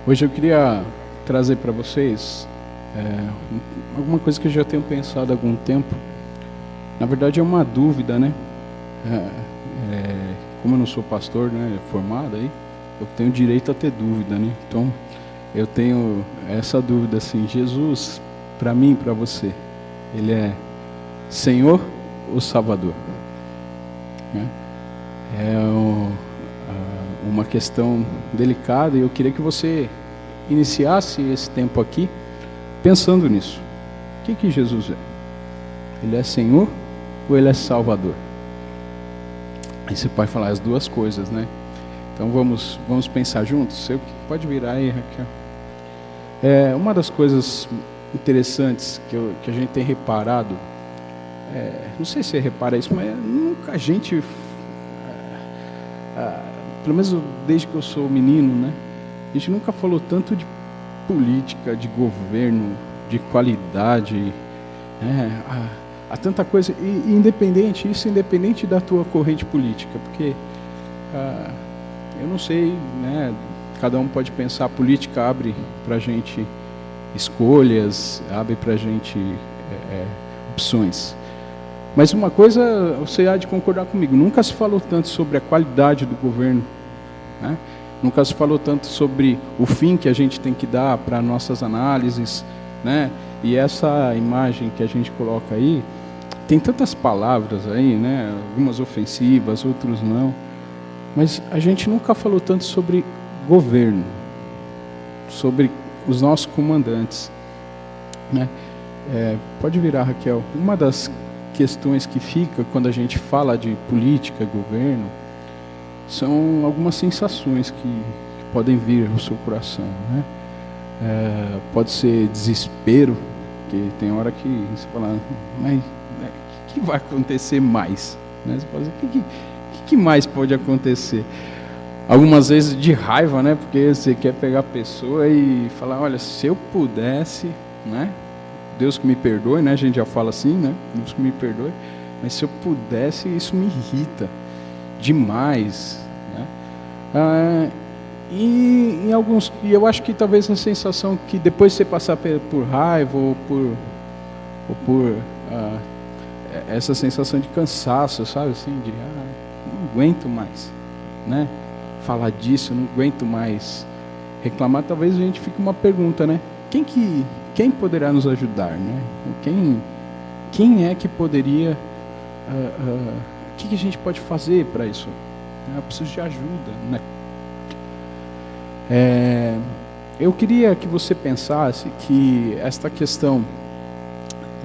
Hoje eu queria trazer para vocês alguma coisa que eu já tenho pensado há algum tempo. Na verdade é uma dúvida, né? Como eu não sou pastor, né, formado aí, eu tenho direito a ter dúvida, né? Então eu tenho essa dúvida assim: Jesus, para mim, para você, Ele é Senhor ou Salvador? Uma questão delicada, e eu queria que você iniciasse esse tempo aqui pensando nisso. O que Jesus é? Ele é Senhor ou Ele é Salvador? Aí você pode falar as duas coisas, né? Então vamos pensar juntos. Você pode virar aí, Raquel. Uma das coisas interessantes que a gente tem reparado, não sei se você repara isso, mas nunca a gente, pelo menos desde que eu sou menino, né? A gente nunca falou tanto de política, de governo, de qualidade, há tanta coisa, e independente da tua corrente política, porque eu não sei, né? Cada um pode pensar, a política abre para a gente escolhas, abre para a gente opções. Mas uma coisa você há de concordar comigo: nunca se falou tanto sobre a qualidade do governo, né? Nunca se falou tanto sobre o fim que a gente tem que dar para nossas análises, né? E essa imagem que a gente coloca aí, tem tantas palavras aí, né? Algumas ofensivas, outras não. Mas a gente nunca falou tanto sobre governo, sobre os nossos comandantes, né? Pode virar, Raquel. Uma das questões que fica quando a gente fala de política, governo, são algumas sensações que podem vir ao seu coração, né? Pode ser desespero, que tem hora que você fala, mas o que vai acontecer mais? Né? Você fala, o que mais pode acontecer? Algumas vezes de raiva, né? Porque você quer pegar a pessoa e falar, olha, se eu pudesse, né? Deus que me perdoe, né? A gente já fala assim, né? Deus que me perdoe. Mas se eu pudesse, isso me irrita demais, né? E eu acho que talvez a sensação que depois de você passar por raiva ou por essa sensação de cansaço, sabe, assim, de não aguento mais, né? Falar disso, não aguento mais reclamar. Talvez a gente fique uma pergunta, né? Quem poderá nos ajudar, né? Quem é que poderia? O que a gente pode fazer para isso? Eu preciso de ajuda, né? Eu queria que você pensasse que esta questão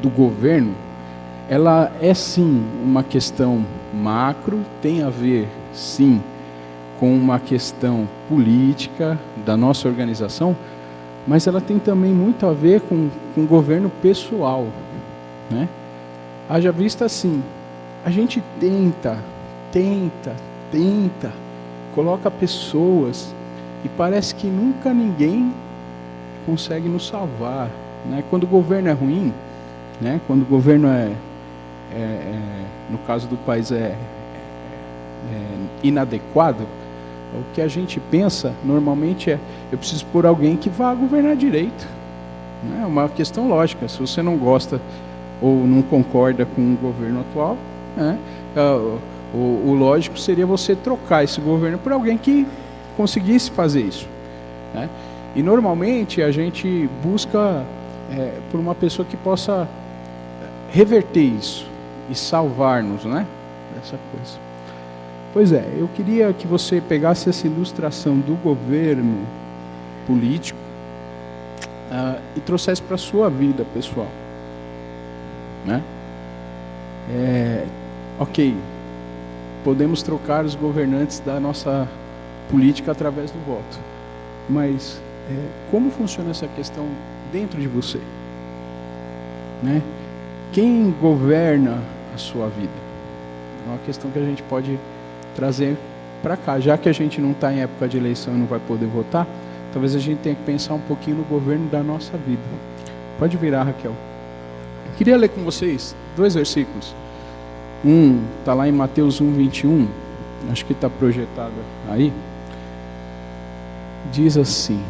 do governo, ela é sim uma questão macro, tem a ver sim com uma questão política da nossa organização, mas ela tem também muito a ver com governo pessoal, né? Haja vista assim, a gente tenta, coloca pessoas e parece que nunca ninguém consegue nos salvar, né? Quando o governo é ruim, né? Quando o governo no caso do país inadequado, o que a gente pensa normalmente eu preciso pôr alguém que vá governar direito, né? É uma questão lógica. Se você não gosta ou não concorda com o governo atual, né? O lógico seria você trocar esse governo por alguém que conseguisse fazer isso, né? E normalmente a gente busca por uma pessoa que possa reverter isso e salvar-nos, né? Dessa coisa. Pois eu queria que você pegasse essa ilustração do governo político e trouxesse para a sua vida pessoal, né? Ok, podemos trocar os governantes da nossa política através do voto, mas como funciona essa questão dentro de você, né? Quem governa a sua vida? É uma questão que a gente pode trazer para cá, já que a gente não está em época de eleição e não vai poder votar. Talvez a gente tenha que pensar um pouquinho no governo da nossa vida. Pode virar, Raquel. Eu queria ler com vocês 2 versículos. Um está lá em Mateus 1:21, acho que está projetado aí. Diz assim: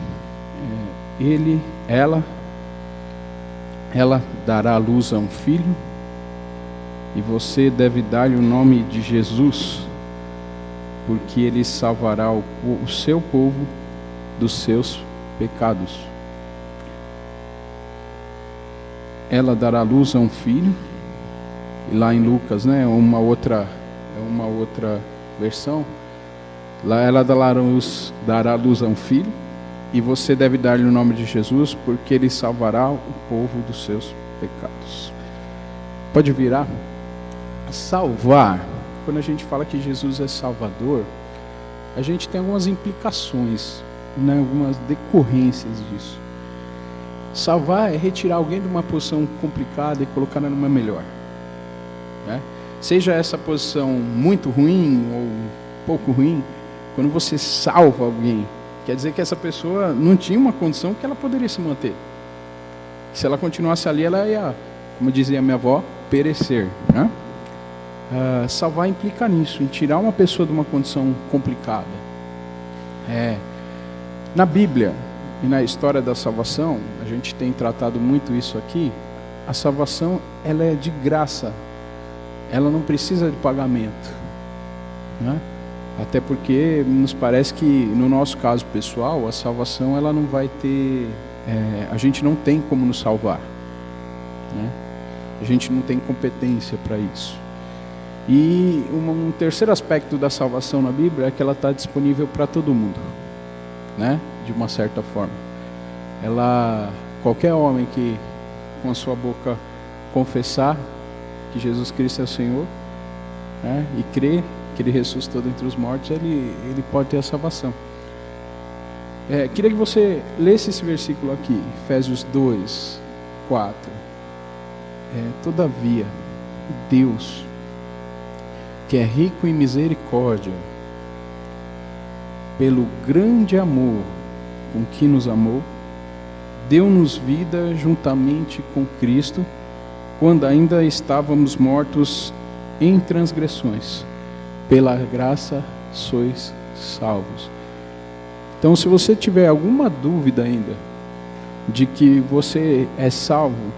ela dará à luz a um filho, e você deve dar-lhe o nome de Jesus, porque ele salvará o seu povo dos seus pecados. Ela dará à luz a um filho, e lá em Lucas, né, uma outra versão, lá ela dará à luz a um filho, e você deve dar-lhe o nome de Jesus, porque ele salvará o povo dos seus pecados. Pode virar. Salvar, quando a gente fala que Jesus é Salvador, a gente tem algumas implicações, né, algumas decorrências disso. Salvar é retirar alguém de uma posição complicada e colocar ela numa melhor, né? Seja essa posição muito ruim ou pouco ruim, quando você salva alguém, quer dizer que essa pessoa não tinha uma condição que ela poderia se manter. Se ela continuasse ali, ela ia, como dizia minha avó, perecer, né? Salvar implica nisso, em tirar uma pessoa de uma condição complicada. Na Bíblia e na história da salvação, a gente tem tratado muito isso aqui. A salvação, ela é de graça, ela não precisa de pagamento, né? Até porque nos parece que no nosso caso pessoal, a salvação ela não vai ter, a gente não tem como nos salvar, né? A gente não tem competência para isso. E um terceiro aspecto da salvação na Bíblia é que ela está disponível para todo mundo, né? De uma certa forma. Qualquer homem que com a sua boca confessar que Jesus Cristo é o Senhor, né, e crer que ele ressuscitou dentre os mortos, ele pode ter a salvação. Queria que você lesse esse versículo aqui, Efésios 2, 4. Todavia, Deus, que é rico em misericórdia, pelo grande amor com que nos amou, deu-nos vida juntamente com Cristo, quando ainda estávamos mortos em transgressões. Pela graça sois salvos. Então, se você tiver alguma dúvida ainda de que você é salvo,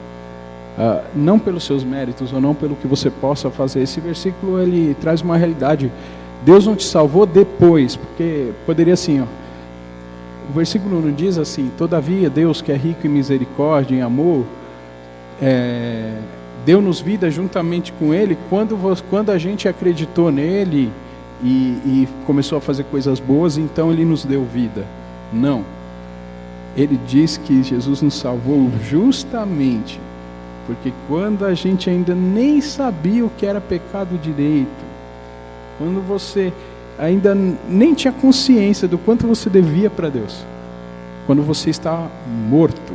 não pelos seus méritos ou não pelo que você possa fazer, esse versículo ele traz uma realidade. Deus não te salvou depois, porque poderia assim, o versículo não diz assim: todavia Deus, que é rico em misericórdia, em amor, deu-nos vida juntamente com Ele, quando a gente acreditou nele e começou a fazer coisas boas, então Ele nos deu vida. Não. Ele diz que Jesus nos salvou justamente porque quando a gente ainda nem sabia o que era pecado direito, quando você ainda nem tinha consciência do quanto você devia para Deus, quando você está morto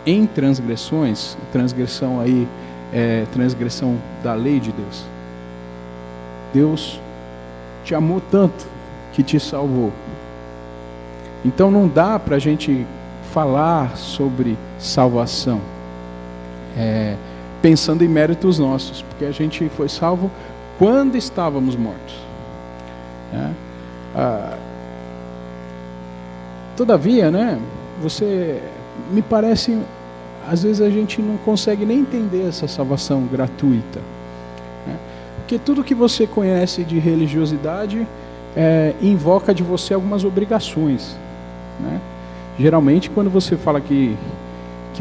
em transgressões, transgressão aí é transgressão da lei de Deus, Deus te amou tanto que te salvou. Então não dá para a gente falar sobre salvação pensando em méritos nossos, porque a gente foi salvo quando estávamos mortos, né? Todavia, né, me parece, às vezes a gente não consegue nem entender essa salvação gratuita, né? Porque tudo que você conhece de religiosidade invoca de você algumas obrigações, né? Geralmente quando você fala que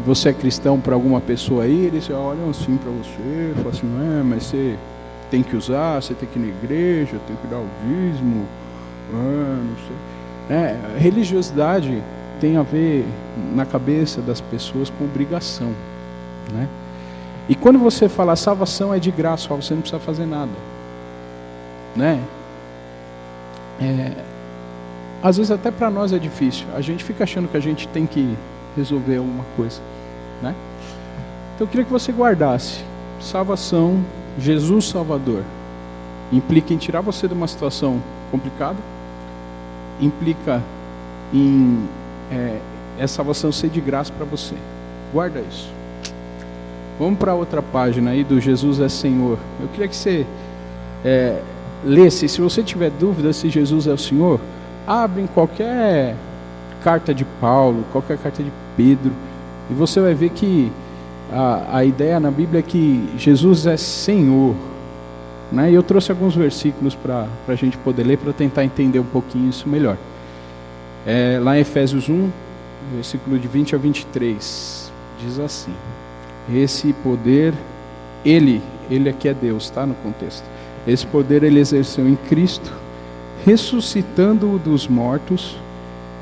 você é cristão para alguma pessoa aí, eles olham assim para você, falam assim: mas você tem que usar, você tem que ir na igreja, tem que dar o dízimo, não sei. Religiosidade tem a ver na cabeça das pessoas com obrigação, né? E quando você fala salvação é de graça, você não precisa fazer nada, né? Às vezes até para nós é difícil, a gente fica achando que a gente tem que resolver alguma coisa, né? Então eu queria que você guardasse: salvação, Jesus Salvador, implica em tirar você de uma situação complicada, implica em essa salvação ser de graça para você. Guarda isso. Vamos para outra página aí do Jesus é Senhor. Eu queria que você lesse. Se você tiver dúvida se Jesus é o Senhor, abre em qualquer carta de Paulo, qualquer carta de Pedro, e você vai ver que a ideia na Bíblia é que Jesus é Senhor, né? E eu trouxe alguns versículos para a gente poder ler, para tentar entender um pouquinho isso melhor. Lá em Efésios 1, versículo de 20 a 23, diz assim: esse poder, ele aqui é Deus, tá, no contexto. Esse poder ele exerceu em Cristo, ressuscitando-o dos mortos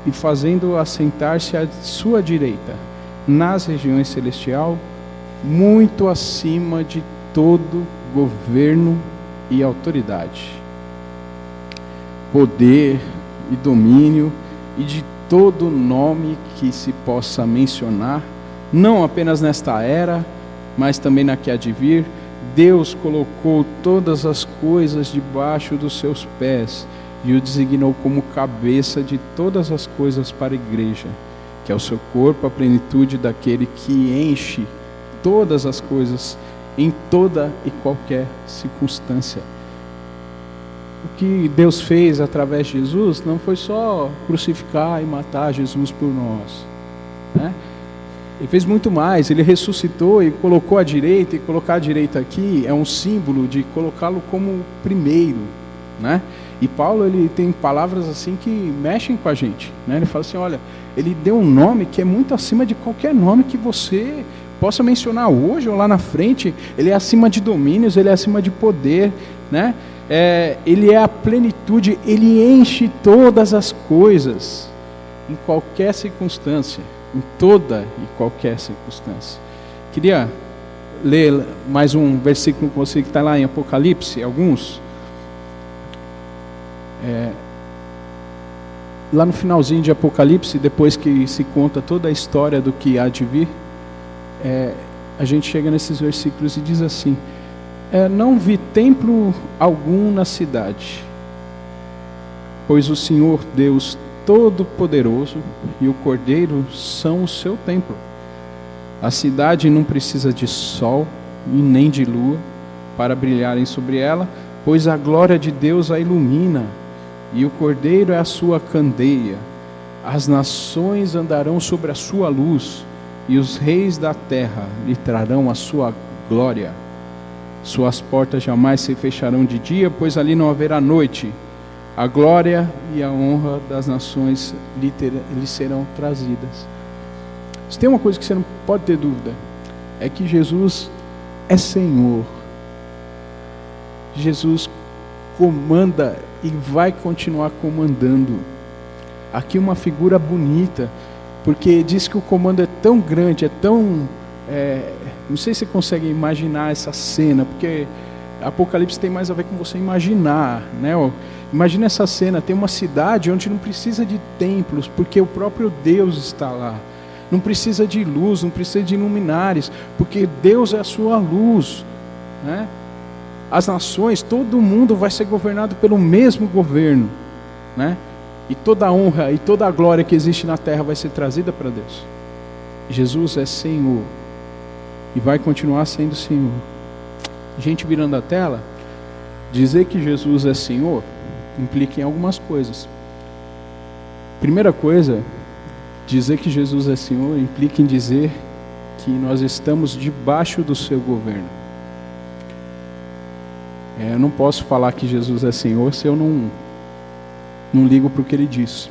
e fazendo-o assentar-se à sua direita, nas regiões celestiais, muito acima de todo governo e autoridade, poder e domínio, e de todo nome que se possa mencionar, não apenas nesta era, mas também na que há de vir. Deus colocou todas as coisas debaixo dos seus pés e o designou como cabeça de todas as coisas para a igreja, que é o seu corpo, a plenitude daquele que enche todas as coisas em toda e qualquer circunstância. O que Deus fez através de Jesus não foi só crucificar e matar Jesus por nós, né? Ele fez muito mais. Ele ressuscitou e colocou à direita, e colocar à direita aqui é um símbolo de colocá-lo como primeiro, né? E Paulo, ele tem palavras assim que mexem com a gente, né? Ele fala assim, olha, ele deu um nome que é muito acima de qualquer nome que você possa mencionar hoje ou lá na frente. Ele é acima de domínios, ele é acima de poder, né? Ele é a plenitude, ele enche todas as coisas, em qualquer circunstância, em toda e qualquer circunstância. Queria ler mais um versículo com você que está lá em Apocalipse, alguns. Lá no finalzinho de Apocalipse, depois que se conta toda a história do que há de vir, a gente chega nesses versículos e diz assim: não vi templo algum na cidade, pois o Senhor Deus Todo-Poderoso e o Cordeiro são o seu templo. A cidade não precisa de sol e nem de lua para brilharem sobre ela, pois a glória de Deus a ilumina, e o Cordeiro é a sua candeia. As nações andarão sobre a sua luz, e os reis da terra lhe trarão a sua glória. Suas portas jamais se fecharão de dia, pois ali não haverá noite. A glória e a honra das nações lhe serão trazidas. Se tem uma coisa que você não pode ter dúvida, é que Jesus é Senhor. Jesus comanda e vai continuar comandando. Aqui uma figura bonita, porque diz que o comando é tão grande, é tão... não sei se você consegue imaginar essa cena, porque Apocalipse tem mais a ver com você imaginar, né? Imagina essa cena, tem uma cidade onde não precisa de templos, porque o próprio Deus está lá. Não precisa de luz, não precisa de luminares, porque Deus é a sua luz, né? As nações, todo mundo vai ser governado pelo mesmo governo, né? E toda a honra e toda a glória que existe na terra vai ser trazida para Deus. Jesus é Senhor e vai continuar sendo Senhor. Gente, virando a tela, dizer que Jesus é Senhor implica em algumas coisas. Primeira coisa, dizer que Jesus é Senhor implica em dizer que nós estamos debaixo do seu governo. Eu não posso falar que Jesus é Senhor se eu não ligo para o que Ele diz.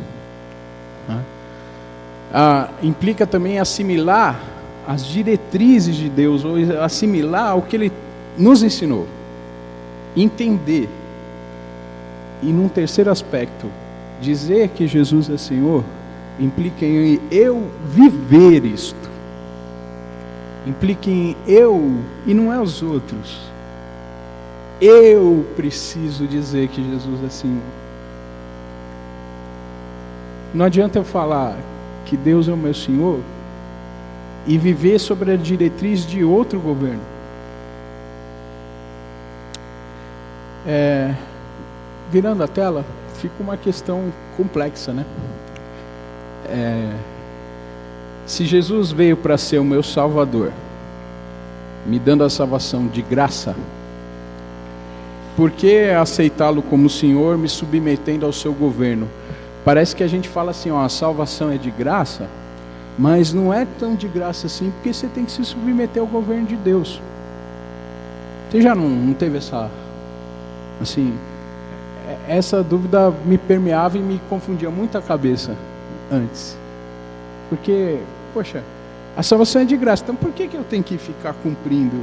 Implica também assimilar as diretrizes de Deus, ou assimilar o que Ele nos ensinou, entender. E num terceiro aspecto, dizer que Jesus é Senhor implica em eu viver isto, implica em eu e não é os outros. Eu preciso dizer que Jesus é Senhor. Não adianta eu falar que Deus é o meu Senhor e viver sobre a diretriz de outro governo. Virando a tela, fica uma questão complexa, né? Se Jesus veio para ser o meu Salvador, me dando a salvação de graça, por que aceitá-lo como Senhor, me submetendo ao seu governo, parece que a gente fala assim, ó, a salvação é de graça, mas não é tão de graça assim, porque você tem que se submeter ao governo de Deus. Você já não teve essa, assim, essa dúvida me permeava e me confundia muito a cabeça antes. Porque, poxa, a salvação é de graça, então por que eu tenho que ficar cumprindo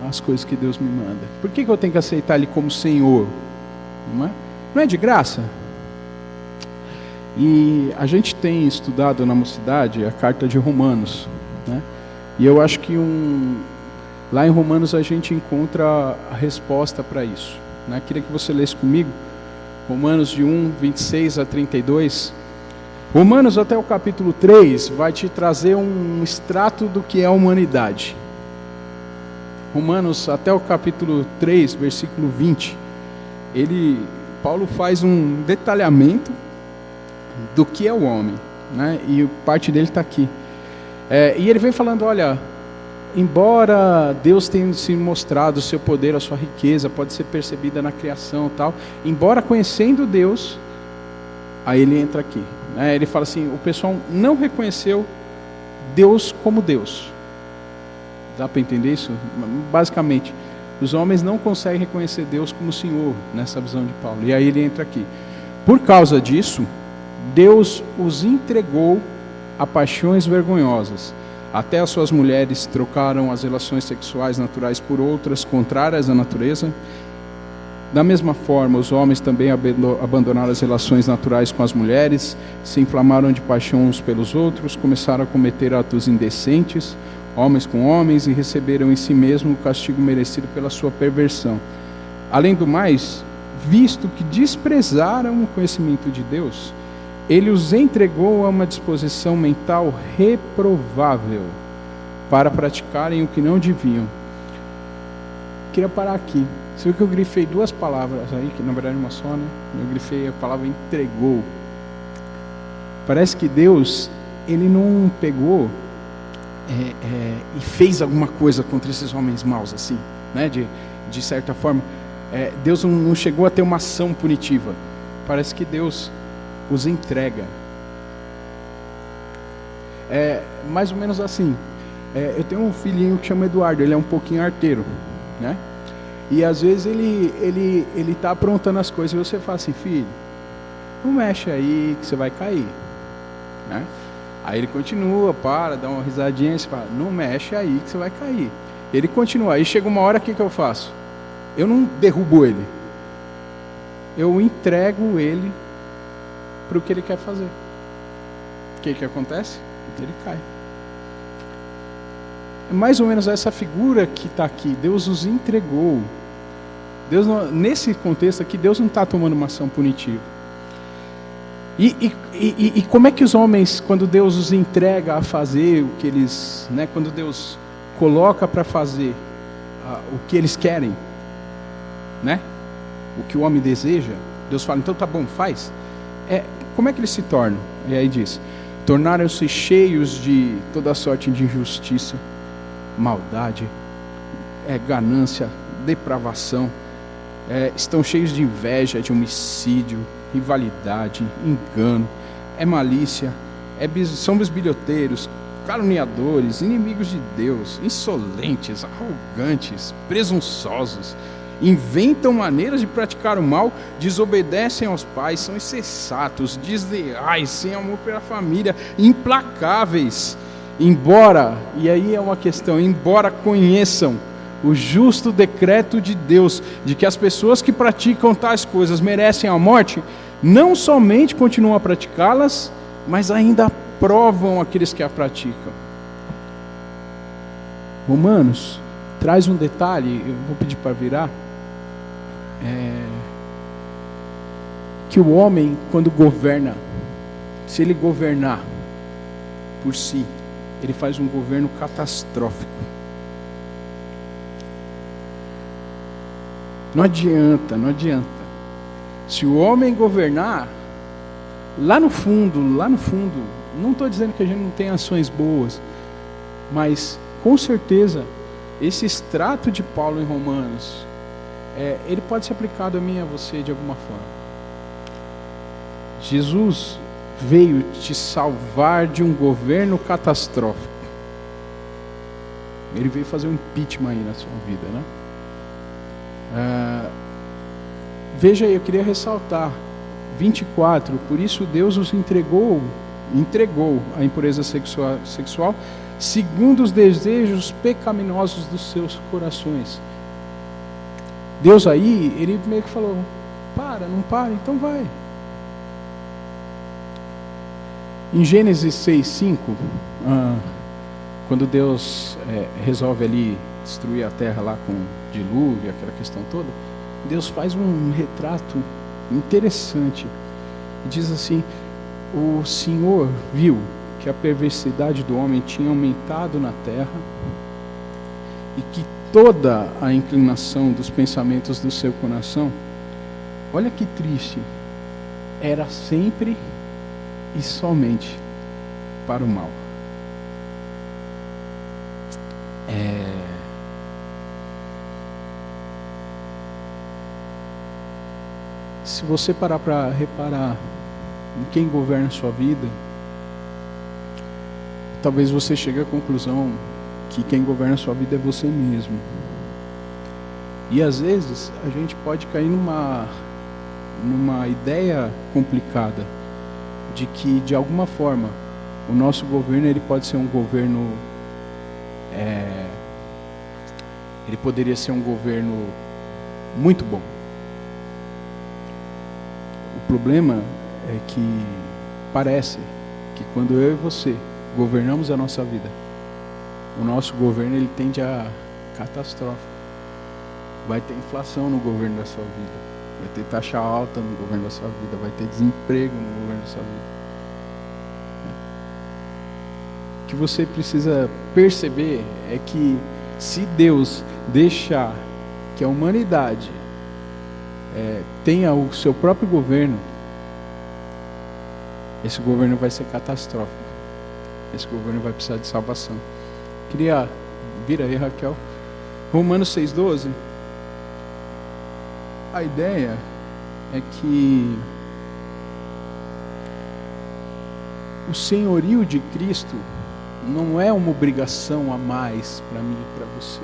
as coisas que Deus me manda? Por que eu tenho que aceitar Ele como Senhor? Não é de graça? E a gente tem estudado na mocidade a carta de Romanos, né? E eu acho que lá em Romanos a gente encontra a resposta para isso, né? Queria que você lesse comigo Romanos de 1, 26 a 32. Romanos até o capítulo 3 vai te trazer um extrato do que é a humanidade. Romanos até o capítulo 3, versículo 20, Paulo faz um detalhamento do que é o homem, né? E parte dele está aqui. E ele vem falando, olha, embora Deus tenha se mostrado o seu poder, a sua riqueza, pode ser percebida na criação e tal, embora conhecendo Deus, aí ele entra aqui, né? Ele fala assim, o pessoal não reconheceu Deus como Deus. Dá para entender isso? Basicamente, os homens não conseguem reconhecer Deus como Senhor, nessa visão de Paulo. E aí ele entra aqui. Por causa disso, Deus os entregou a paixões vergonhosas. Até as suas mulheres trocaram as relações sexuais naturais por outras contrárias à natureza. Da mesma forma, os homens também abandonaram as relações naturais com as mulheres, se inflamaram de paixão uns pelos outros, começaram a cometer atos indecentes, homens com homens, e receberam em si mesmo o castigo merecido pela sua perversão. Além do mais, visto que desprezaram o conhecimento de Deus, Ele os entregou a uma disposição mental reprovável para praticarem o que não deviam. Queria parar aqui. Você viu que eu grifei duas palavras aí, que na verdade é uma só, né? Eu grifei a palavra entregou. Parece que Deus, Ele não pegou e fez alguma coisa contra esses homens maus, assim, né? De certa forma. Deus não chegou a ter uma ação punitiva. Parece que Deus os entrega. Mais ou menos assim. Eu tenho um filhinho que chama Eduardo, ele é um pouquinho arteiro, né? E às vezes ele está aprontando as coisas e você fala assim, filho, não mexe aí que você vai cair, né? Aí ele continua, dá uma risadinha e você fala, não mexe aí que você vai cair. Ele continua, aí chega uma hora, o que eu faço? Eu não derrubo ele, eu entrego ele para o que ele quer fazer. O que acontece? Ele cai. É mais ou menos essa figura que está aqui. Deus os entregou. Deus não, nesse contexto aqui, Deus não está tomando uma ação punitiva. E como é que os homens, quando Deus os entrega a fazer o que eles, né, quando Deus coloca para fazer o que eles querem, né, o que o homem deseja, Deus fala, então tá bom, faz. Como é que eles se tornam? E aí diz, tornaram-se cheios de toda sorte de injustiça, maldade, ganância, depravação, estão cheios de inveja, de homicídio, rivalidade, engano, malícia, são bisbilhoteiros, caluniadores, inimigos de Deus, insolentes, arrogantes, presunçosos, inventam maneiras de praticar o mal, desobedecem aos pais, são insensatos, desleais, sem amor pela família, implacáveis, embora, e aí é uma questão, embora conheçam o justo decreto de Deus, de que as pessoas que praticam tais coisas merecem a morte, não somente continuam a praticá-las, mas ainda aprovam aqueles que a praticam. Romanos traz um detalhe, eu vou pedir para virar, que o homem, quando governa, se ele governar por si, ele faz um governo catastrófico. Não adianta. Se o homem governar, lá no fundo, não estou dizendo que a gente não tem ações boas, mas com certeza, esse extrato de Paulo em Romanos, ele pode ser aplicado a mim e a você de alguma forma. Jesus veio te salvar de um governo catastrófico. Ele veio fazer um impeachment aí na sua vida, né? Veja aí, eu queria ressaltar 24, por isso Deus os entregou a impureza sexual segundo os desejos pecaminosos dos seus corações. Deus aí, ele meio que falou, não para, então vai. Em Gênesis 6:5, quando Deus resolve ali destruir a terra lá com dilúvio, aquela questão toda, Deus faz um retrato interessante. Diz assim: o Senhor viu que a perversidade do homem tinha aumentado na terra e que toda a inclinação dos pensamentos do seu coração, olha que triste, era sempre e somente para o mal. Se você parar para reparar em quem governa a sua vida, talvez você chegue à conclusão que quem governa a sua vida é você mesmo. E às vezes a gente pode cair numa ideia complicada de que, de alguma forma, o nosso governo ele pode ser um governo, ele poderia ser um governo muito bom. O problema é que parece que quando eu e você governamos a nossa vida, o nosso governo ele tende a catastrófico. Vai ter inflação no governo da sua vida, vai ter taxa alta no governo da sua vida, vai ter desemprego no governo da sua vida. O que você precisa perceber é que se Deus deixar que a humanidade tenha o seu próprio governo, esse governo vai ser catastrófico. Esse governo vai precisar de salvação. Queria vir aí, Raquel. Romanos 6,12. A ideia é que o senhorio de Cristo não é uma obrigação a mais para mim e para você.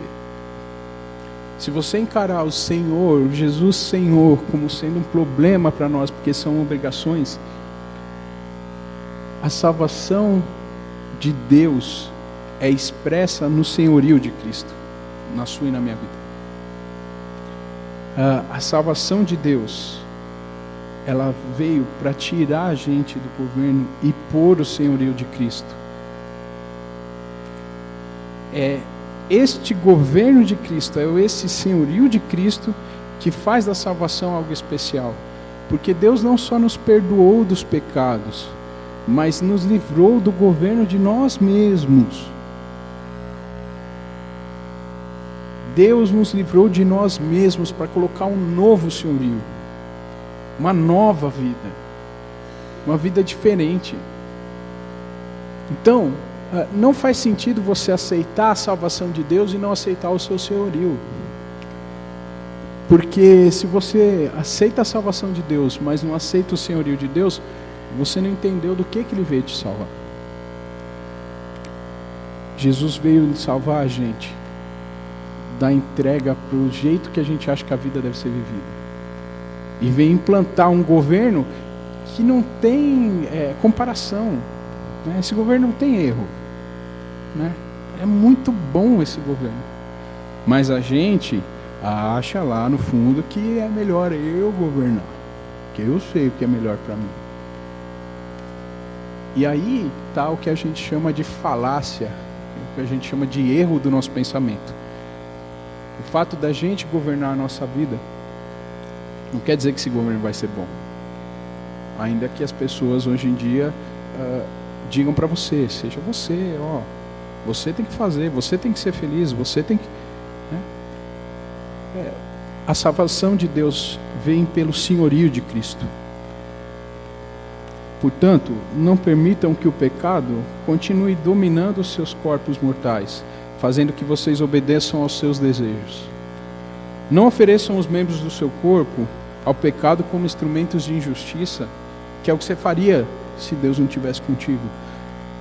Se você encarar o Senhor, Jesus Senhor, como sendo um problema para nós, porque são obrigações, a salvação de Deus é expressa no senhorio de Cristo, na sua e na minha vida. A salvação de Deus, ela veio para tirar a gente do governo e pôr o senhorio de Cristo. Este governo de Cristo, esse senhorio de Cristo que faz da salvação algo especial. Porque Deus não só nos perdoou dos pecados, mas nos livrou do governo de nós mesmos. Deus nos livrou de nós mesmos para colocar um novo senhorio, uma nova vida, uma vida diferente. Então, não faz sentido você aceitar a salvação de Deus e não aceitar o seu senhorio. Porque se você aceita a salvação de Deus, mas não aceita o senhorio de Deus, você não entendeu do que Ele veio te salvar. Jesus veio salvar a gente da entrega para o jeito que a gente acha que a vida deve ser vivida. E veio implantar um governo que não tem comparação. Né? Esse governo não tem erro. Né? É muito bom esse governo. Mas a gente acha lá no fundo que é melhor eu governar. Que eu sei o que é melhor para mim. E aí está o que a gente chama de falácia, o que a gente chama de erro do nosso pensamento. O fato da gente governar a nossa vida não quer dizer que esse governo vai ser bom. Ainda que as pessoas hoje em dia digam para você, seja você, você tem que fazer, você tem que ser feliz, você tem que... Né? A salvação de Deus vem pelo senhorio de Cristo. Portanto, não permitam que o pecado continue dominando os seus corpos mortais, fazendo que vocês obedeçam aos seus desejos. Não ofereçam os membros do seu corpo ao pecado como instrumentos de injustiça que é o que você faria se Deus não estivesse contigo.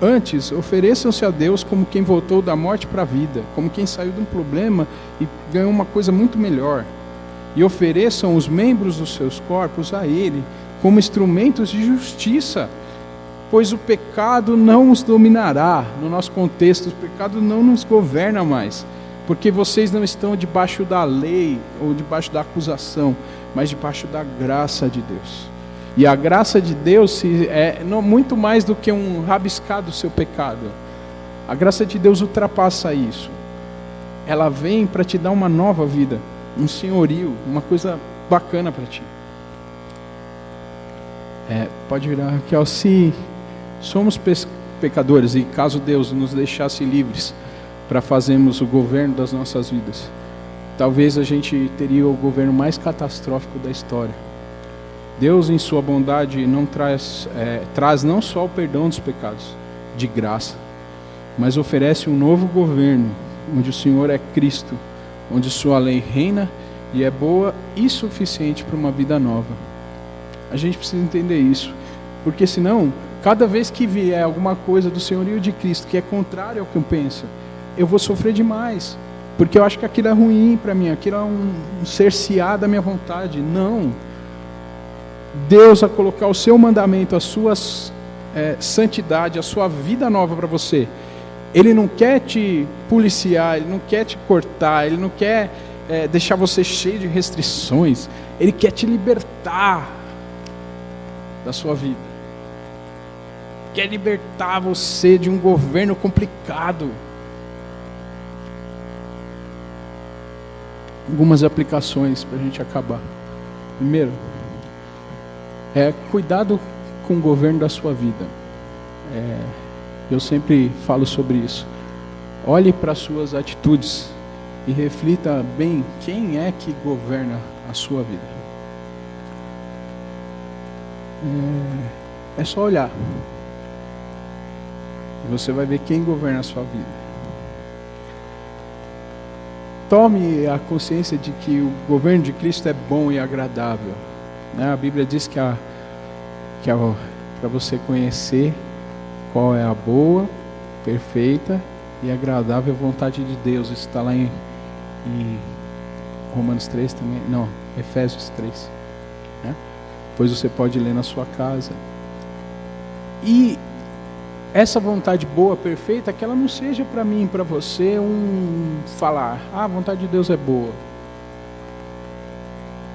Antes, ofereçam-se a Deus como quem voltou da morte para a vida, como quem saiu de um problema e ganhou uma coisa muito melhor. E ofereçam os membros dos seus corpos a Ele como instrumentos de justiça, pois o pecado não os dominará. No nosso contexto, o pecado não nos governa mais, porque vocês não estão debaixo da lei ou debaixo da acusação, mas debaixo da graça de Deus. E a graça de Deus é muito mais do que um rabiscar do seu pecado. A graça de Deus ultrapassa isso. Ela vem para te dar uma nova vida, um senhorio, uma coisa bacana para ti. Pode virar aqui, ó. Se somos pecadores e caso Deus nos deixasse livres para fazermos o governo das nossas vidas, talvez a gente teria o governo mais catastrófico da história. Deus, em sua bondade, não traz não só o perdão dos pecados, de graça, mas oferece um novo governo, onde o Senhor é Cristo, onde sua lei reina e é boa e suficiente para uma vida nova. A gente precisa entender isso, porque senão, cada vez que vier alguma coisa do senhorio de Cristo que é contrário ao que eu penso, eu vou sofrer demais, porque eu acho que aquilo é ruim para mim, aquilo é um cercear da minha vontade. Não. Deus vai colocar o seu mandamento, a sua santidade, a sua vida nova para você. Ele não quer te policiar, Ele não quer te cortar, Ele não quer deixar você cheio de restrições. Ele quer te libertar da sua vida. Quer libertar você de um governo complicado. Algumas aplicações para a gente acabar. Primeiro, cuidado com o governo da sua vida. Eu sempre falo sobre isso. Olhe para as suas atitudes e reflita bem quem é que governa a sua vida. É só olhar. E você vai ver quem governa a sua vida. Tome a consciência de que o governo de Cristo é bom e agradável. A Bíblia diz que para você conhecer qual é a boa, perfeita e agradável vontade de Deus. Isso está lá em Romanos 3 também. Não, Efésios 3. Depois você pode ler na sua casa. E essa vontade boa, perfeita, que ela não seja para mim e para você falar, a vontade de Deus é boa.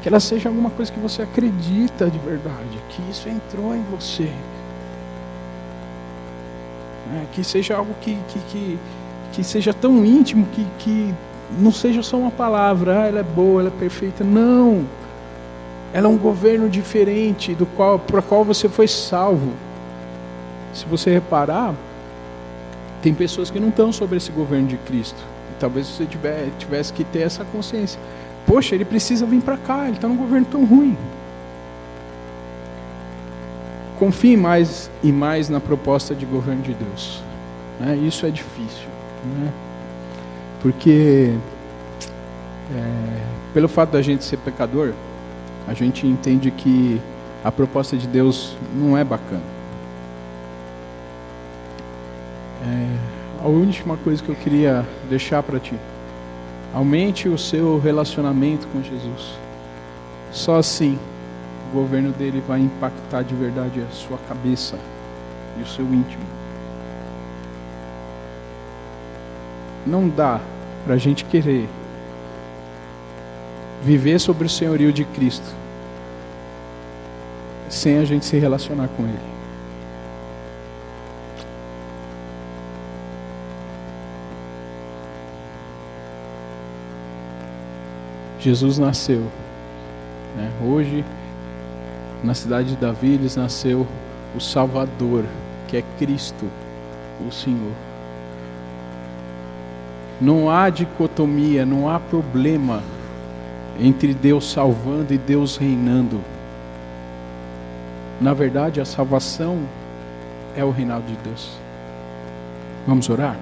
Que ela seja alguma coisa que você acredita de verdade, que isso entrou em você. Que seja algo que seja tão íntimo, que não seja só uma palavra, ela é boa, ela é perfeita. Não, ela é um governo diferente para o qual você foi salvo. Se você reparar, tem pessoas que não estão sobre esse governo de Cristo. E talvez você tivesse que ter essa consciência. Poxa, ele precisa vir para cá, ele está num governo tão ruim. Confie mais e mais na proposta de governo de Deus. Isso é difícil. Porque, pelo fato da gente ser pecador, a gente entende que a proposta de Deus não é bacana. A última coisa que eu queria deixar para ti: aumente o seu relacionamento com Jesus. Só assim o governo dele vai impactar de verdade a sua cabeça e o seu íntimo. Não dá para a gente querer viver sobre o senhorio de Cristo sem a gente se relacionar com Ele. Jesus nasceu, hoje na cidade de Davi nasceu o Salvador, que é Cristo, o Senhor. Não há dicotomia, não há problema entre Deus salvando e Deus reinando. Na verdade, a salvação é o reinado de Deus. Vamos orar?